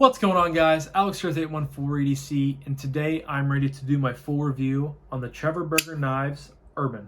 What's going on, guys? Alex here with 814 EDC, and today I'm ready to do my full review on the Trevor Burger Knives Urban.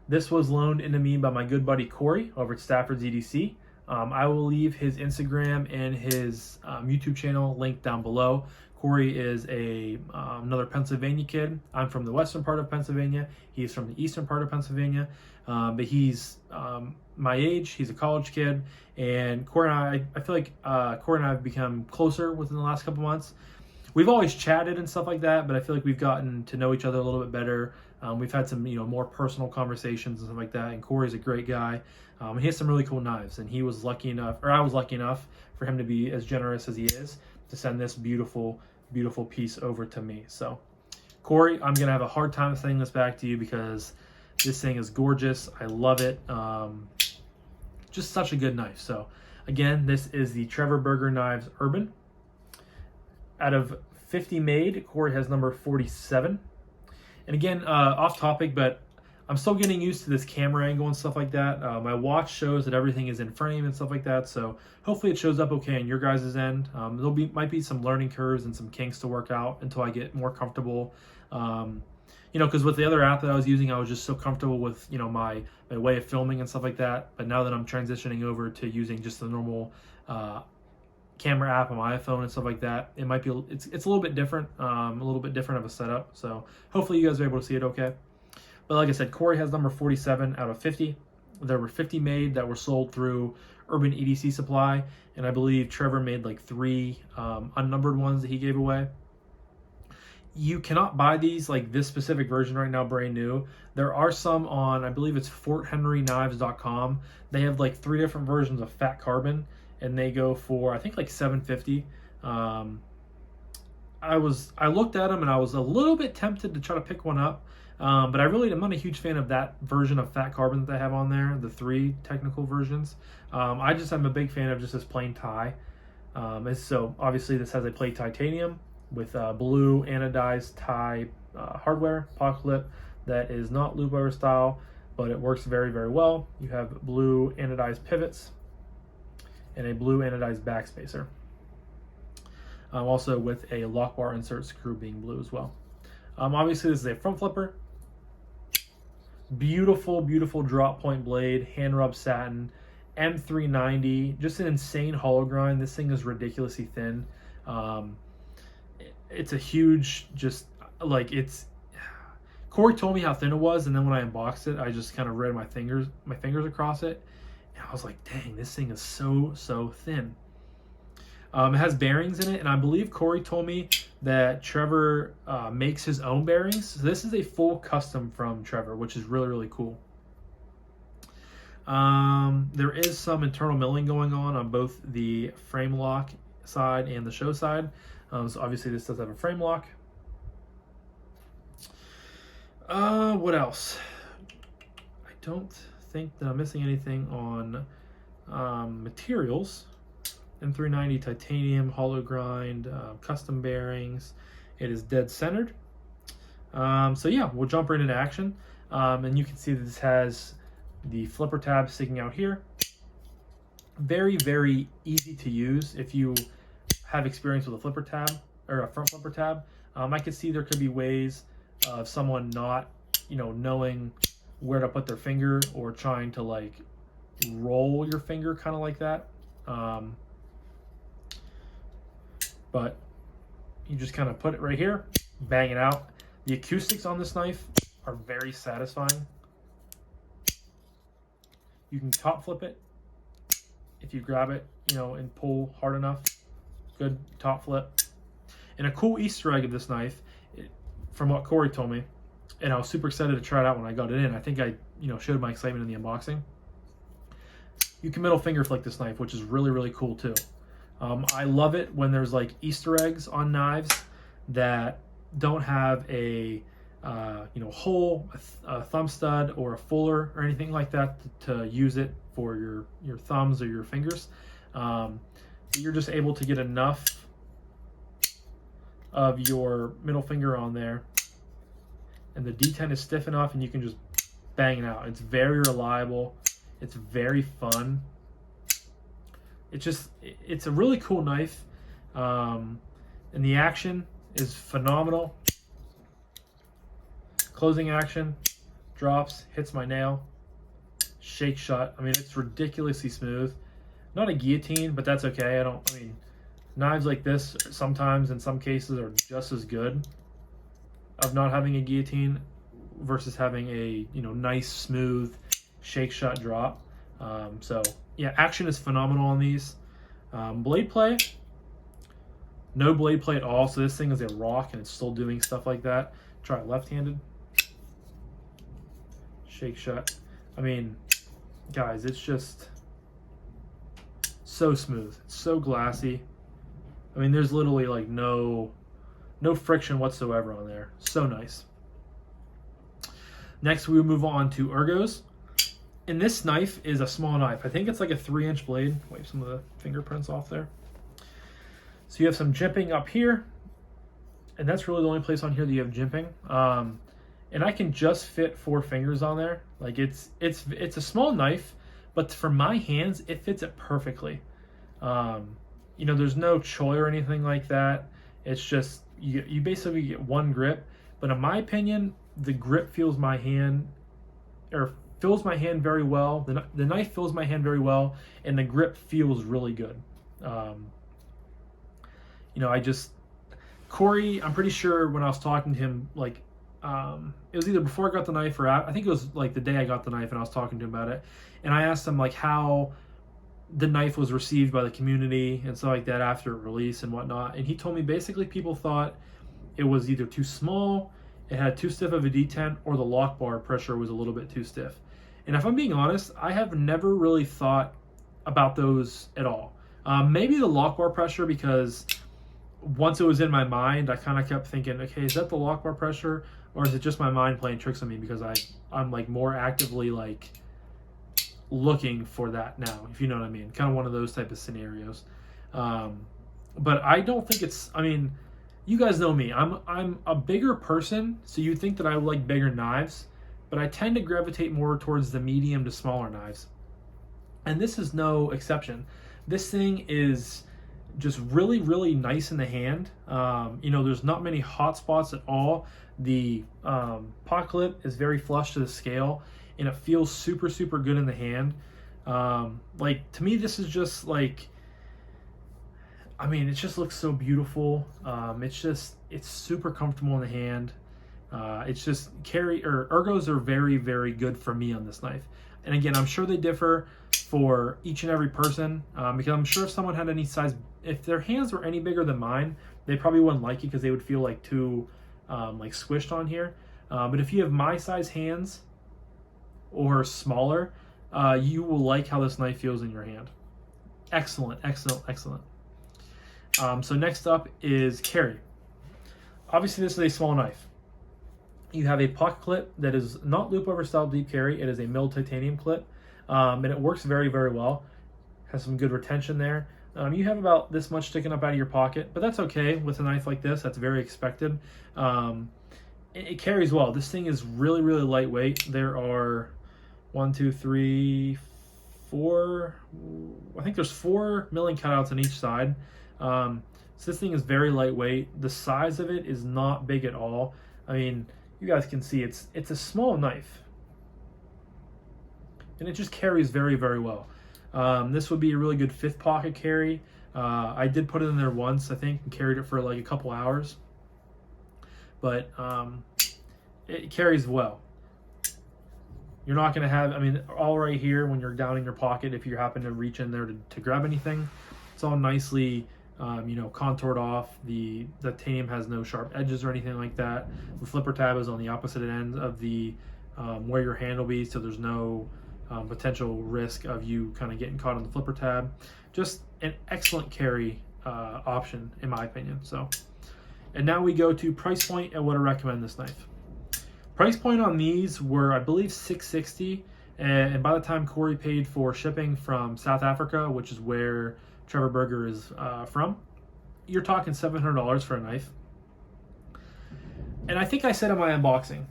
This was loaned into me by my good buddy Corey over at Stafford's EDC. I will leave his Instagram and his YouTube channel linked down below. Corey is another Pennsylvania kid. I'm from the western part of Pennsylvania. He's from the eastern part of Pennsylvania, but he's my age. He's a college kid, and Corey and I feel like Corey and I have become closer within the last couple months. We've always chatted and stuff like that, but I feel like we've gotten to know each other a little bit better. We've had some, more personal conversations and stuff like that. And Corey's a great guy. He has some really cool knives, and he was lucky enough, or I was lucky enough, for him to be as generous as he is to send this beautiful piece over to me. So, Corey, I'm gonna have a hard time sending this back to you because this thing is gorgeous. I love it. Just such a good knife. So, again, this is the Trevor Burger Knives Urban. Out of 50 made, Corey has number 47. And again, off topic, but I'm still getting used to this camera angle and stuff like that. My watch shows that everything is in frame and stuff like that, so hopefully it shows up okay on your guys' end. Might be some learning curves and some kinks to work out until I get more comfortable. Because with the other app that I was using, I was just so comfortable with my way of filming and stuff like that. But now that I'm transitioning over to using just the normal camera app on my iPhone and stuff like that, it's a little bit different, a little bit different of a setup. So hopefully you guys are able to see it okay. But like I said, Corey has number 47 out of 50. There were 50 made that were sold through Urban EDC Supply, and I believe Trevor made like 3 unnumbered ones that he gave away. You cannot buy these, like this specific version right now, brand new. There are some on, I believe it's FortHenryKnives.com. They have like 3 different versions of fat carbon, and they go for I think like $7.50. I looked at them and I was a little bit tempted to try to pick one up, but I'm not a huge fan of that version of fat carbon that they have on there, the 3 technical versions. I'm a big fan of just this plain tie. So obviously this has a plate titanium with blue anodized tie hardware, pocket clip that is not loop over style, but it works very, very well. You have blue anodized pivots and a blue anodized backspacer. Also with a lock bar insert screw being blue as well. Obviously this is a front flipper. Beautiful drop point blade, hand rub satin, M390, just an insane hollow grind. This thing is ridiculously thin. It's a huge, Corey told me how thin it was, and then when I unboxed it, I just kind of read my fingers across it, and I was like, dang, this thing is so thin. It has bearings in it, and I believe Corey told me that Trevor makes his own bearings. So this is a full custom from Trevor, which is really cool. There is some internal milling going on both the frame lock side and the show side. So obviously this does have a frame lock. What else? I don't think that I'm missing anything on materials. M390 titanium, hollow grind, custom bearings. It is dead centered. So yeah, we'll jump right into action. And you can see that this has the flipper tab sticking out here. Very easy to use if you have experience with a flipper tab or a front flipper tab. I could see there could be ways of someone not, knowing where to put their finger or trying to like roll your finger kind of like that. But you just kind of put it right here, bang it out. The acoustics on this knife are very satisfying. You can top flip it if you grab it, and pull hard enough. Good top flip. And a cool Easter egg of this knife, from what Corey told me, and I was super excited to try it out when I got it in. I think I, showed my excitement in the unboxing. You can middle finger flick this knife, which is really cool too. I love it when there's like Easter eggs on knives that don't have a hole, a thumb stud, or a fuller or anything like that to use it for your thumbs or your fingers. You're just able to get enough of your middle finger on there, and the D10 is stiff enough, and you can just bang it out. It's very reliable. It's very fun. It's a really cool knife. And the action is phenomenal. Closing action, drops, hits my nail, shake shut. I mean, it's ridiculously smooth. Not a guillotine, but that's okay. I mean, knives like this sometimes in some cases are just as good of not having a guillotine versus having a, nice smooth shake shut drop. So yeah, action is phenomenal on these. Blade play, no blade play at all. So this thing is a rock and it's still doing stuff like that. Try it left-handed. Shake shut. I mean, guys, it's just so smooth. It's so glassy. I mean, there's literally like no friction whatsoever on there. So nice. Next, we move on to Ergos. And this knife is a small knife. I think it's like a 3-inch blade. Wipe some of the fingerprints off there. So you have some jimping up here. And that's really the only place on here that you have jimping. And I can just fit 4 fingers on there. Like it's a small knife, but for my hands, it fits it perfectly. There's no choy or anything like that. It's just, you basically get one grip. But in my opinion, the grip fills my hand very well. The knife fills my hand very well, and the grip feels really good. Corey, I'm pretty sure when I was talking to him, like, it was either before I got the knife or I think it was like the day I got the knife and I was talking to him about it. And I asked him like how the knife was received by the community and stuff like that after release and whatnot. And he told me basically people thought it was either too small, it had too stiff of a detent, or the lock bar pressure was a little bit too stiff. And if I'm being honest, I have never really thought about those at all. Maybe the lock bar pressure, because once it was in my mind, I kind of kept thinking, okay, is that the lock bar pressure, or is it just my mind playing tricks on me because I'm like more actively like looking for that now, if you know what I mean, kind of one of those type of scenarios. But I don't think it's, I mean, you guys know me, I'm a bigger person, so you think that I like bigger knives, but I tend to gravitate more towards the medium to smaller knives, and this is no exception. This thing is just really, really nice in the hand. There's not many hot spots at all. The pot clip is very flush to the scale, and it feels super, super good in the hand. To me, this is just like, I mean, it just looks so beautiful. It's super comfortable in the hand. Ergos are very, very good for me on this knife. And again, I'm sure they differ for each and every person, because I'm sure if someone had any size, if their hands were any bigger than mine, they probably wouldn't like it because they would feel like too like squished on here. But if you have my size hands or smaller, you will like how this knife feels in your hand. Excellent, excellent, excellent. So next up is carry. Obviously, this is a small knife. You have a pocket clip that is not loop over style deep carry. It is a milled titanium clip, and it works very, very well. Has some good retention there. You have about this much sticking up out of your pocket, but that's okay with a knife like this. That's very expected. It carries well. This thing is really, really lightweight. There are 1, 2, 3, 4. I think there's 4 milling cutouts on each side. So this thing is very lightweight. The size of it is not big at all. I mean, you guys can see it's a small knife, and it just carries very, very well. This would be a really good 5th pocket carry. I did put it in there once, I think, and carried it for like a couple hours, but it carries well. You're not going to have, I mean, all right here when you're down in your pocket, if you happen to reach in there to grab anything, it's all nicely contoured off. The titanium has no sharp edges or anything like that. The flipper tab is on the opposite end of the where your hand will be, so there's no potential risk of you kind of getting caught on the flipper tab. Just an excellent carry option in my opinion. So, and now we go to price point and what I recommend this knife. Price point on these were, I believe, $660, and by the time Corey paid for shipping from South Africa, which is where Trevor Burger is from, you're talking $700 for a knife. And I think I said in my unboxing,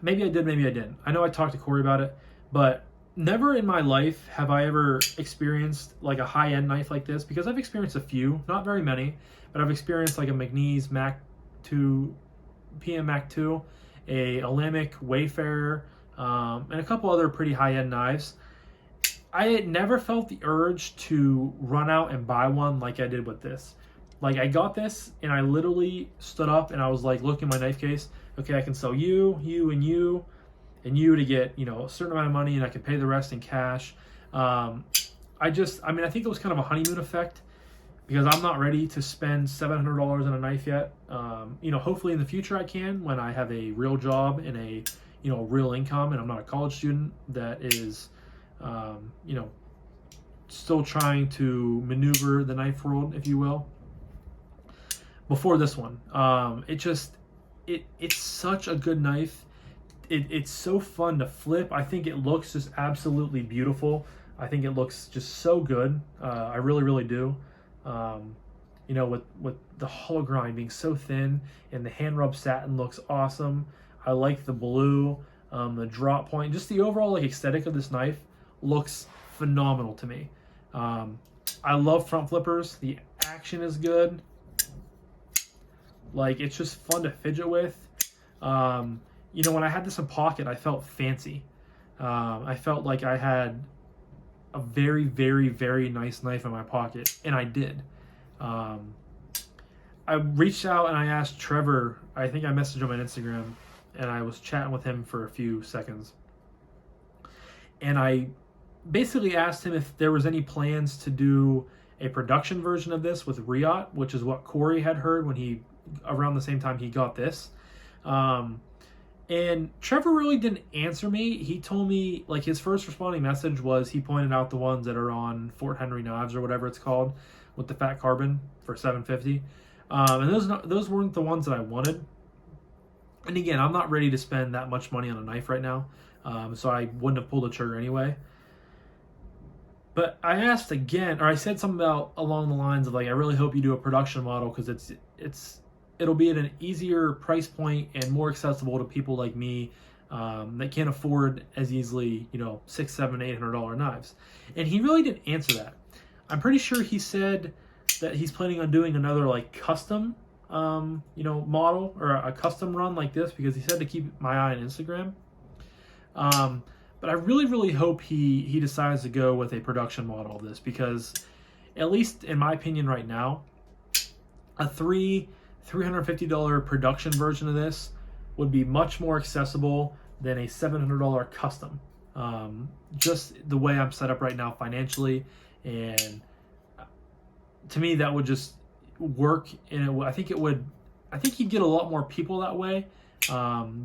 maybe I did, maybe I didn't. I know I talked to Corey about it, but never in my life have I ever experienced like a high-end knife like this, because I've experienced a few, not very many, but I've experienced like a McNeese Mac 2, PM Mac 2, a Olamic Wayfarer, and a couple other pretty high-end knives. I had never felt the urge to run out and buy one like I did with this. Like, I got this and I literally stood up and I was like, look in my knife case. Okay, I can sell you, and you to get, you know, a certain amount of money, and I can pay the rest in cash. I think it was kind of a honeymoon effect, because I'm not ready to spend $700 on a knife yet. You know, hopefully in the future I can, when I have a real job and a, you know, real income, and I'm not a college student that is, you know, still trying to maneuver the knife world, if you will. Before this one, it's such a good knife. It's so fun to flip. I think it looks just absolutely beautiful. I think it looks just so good. I really, really do. You know, with the hollow grind being so thin, and the hand rub satin looks awesome. I like the blue, the drop point, just the overall like aesthetic of this knife looks phenomenal to me. I love front flippers. The action is good. Like, it's just fun to fidget with. You know, when I had this in pocket, I felt fancy. I felt like I had a very, very, very nice knife in my pocket, and I did. I reached out and I asked Trevor, I think I messaged him on Instagram, and I was chatting with him for a few seconds. And I basically asked him if there was any plans to do a production version of this with Riot, which is what Corey had heard when he, around the same time he got this. And Trevor really didn't answer me. He told me, like, his first responding message was he pointed out the ones that are on Fort Henry Knives or whatever it's called, with the fat carbon for $750. And those weren't the ones that I wanted. And again, I'm not ready to spend that much money on a knife right now, so I wouldn't have pulled the trigger anyway. But I asked again, or I said something about along the lines of, like, I really hope you do a production model, because it'll be at an easier price point and more accessible to people like me that can't afford as easily, you know, $600, $700, $800 knives. And he really didn't answer that. I'm pretty sure he said that he's planning on doing another like custom, you know, model, or a custom run like this, because he said to keep my eye on Instagram. But I really, really hope he decides to go with a production model of this, because at least in my opinion right now, a $350 production version of this would be much more accessible than a $700 custom. Just the way I'm set up right now financially, and to me that would just work. And I think you'd get a lot more people that way,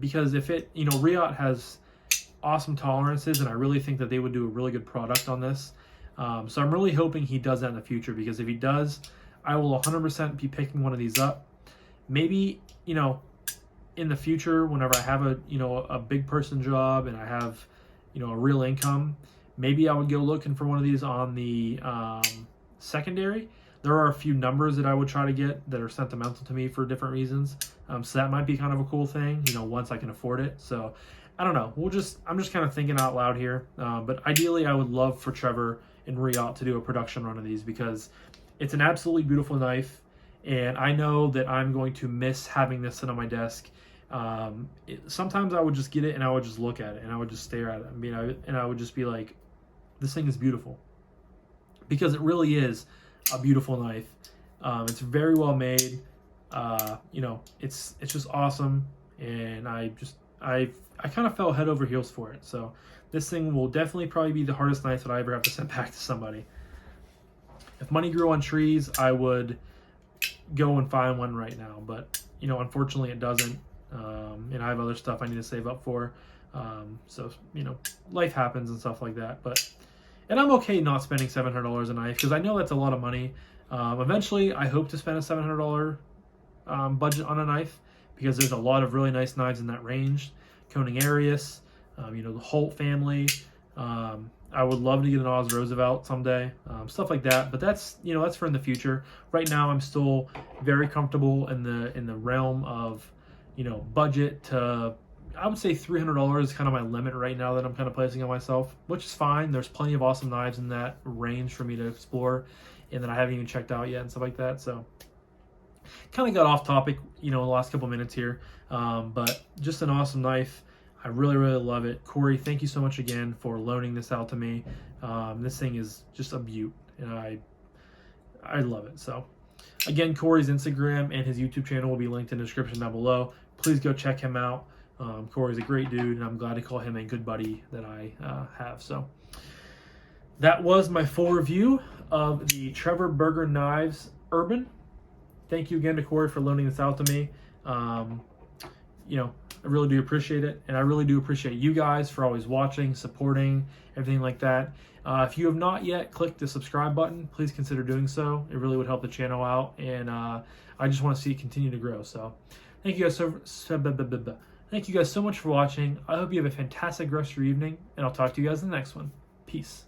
because if it, you know, Riot has awesome tolerances, and I really think that they would do a really good product on this. So I'm really hoping he does that in the future, because if he does, I will 100% be picking one of these up. Maybe, you know, in the future, whenever I have a big person job and I have, you know, a real income, maybe I would go looking for one of these on the secondary. There are a few numbers that I would try to get that are sentimental to me for different reasons. So that might be kind of a cool thing, you know, once I can afford it. So I don't know. I'm just kind of thinking out loud here. But ideally, I would love for Trevor and Riot to do a production run of these, because it's an absolutely beautiful knife. And I know that I'm going to miss having this sit on my desk. Sometimes I would just get it and I would just look at it and I would just stare at it. And I would just be like, this thing is beautiful. Because it really is a beautiful knife. It's very well made. You know, it's just awesome. And I kind of fell head over heels for it. So this thing will definitely probably be the hardest knife that I ever have to send back to somebody. If money grew on trees, I would go and find one right now, but you know, unfortunately it doesn't. And I have other stuff I need to save up for. So, you know, life happens and stuff like that. And I'm okay not spending $700 a knife, because I know that's a lot of money. Eventually, I hope to spend a $700 budget on a knife, because there's a lot of really nice knives in that range. Koning Arius, you know, the Holt family. I would love to get an Oz Roosevelt someday, stuff like that. But that's, you know, that's for in the future. Right now, I'm still very comfortable in the realm of, you know, budget to I would say $300 is kind of my limit right now that I'm kind of placing on myself, which is fine. There's plenty of awesome knives in that range for me to explore and that I haven't even checked out yet and stuff like that. So kind of got off topic, in the last couple minutes here, but just an awesome knife. I really, really love it. Corey, thank you so much again for loaning this out to me. This thing is just a beaut, and I love it. So again, Corey's Instagram and his YouTube channel will be linked in the description down below. Please go check him out. Corey's a great dude, and I'm glad to call him a good buddy that I have. So that was my full review of the Trevor Burger Knives Urban. Thank you again to Corey for loaning this out to me. I really do appreciate it, and I really do appreciate you guys for always watching, supporting, everything like that. If you have not yet clicked the subscribe button, please consider doing so. It really would help the channel out, and I just want to see it continue to grow. So thank you guys thank you guys so much for watching. I hope you have a fantastic rest of your evening, and I'll talk to you guys in the next one. Peace.